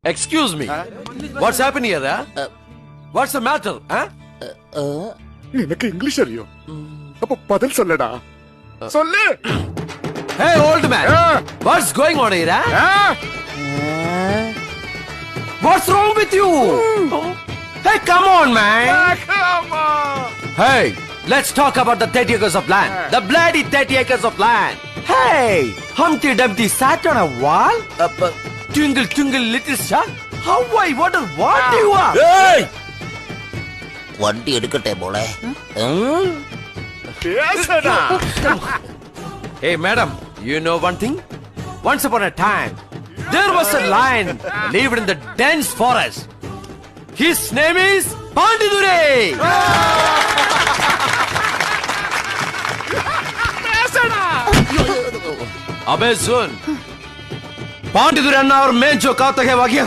Excuse me. What's happening here? What's the matter? எனக்கு English அறியும். அப்ப பதில் சொல்லடா. சொல்லு. Hey old man. What's going on here? What's wrong with you? Hey, come on, man. Come on. Hey, let's talk about the 30 acres of land. The bloody 30 acres of land. Hey, Humpty Dumpty sat on a wall. Twinkle, twinkle, little star. How I wonder what you are. Hey! வண்டி எடுக்கட்டே போல. பேசடா. Hey, madam, you know one thing? Once upon a time, there was a lion lived in the dense forest. His name is Pandidure. பேசடா. अबे सुन, पांडितुरे अन्ना और मैं जो कहता है वाक्य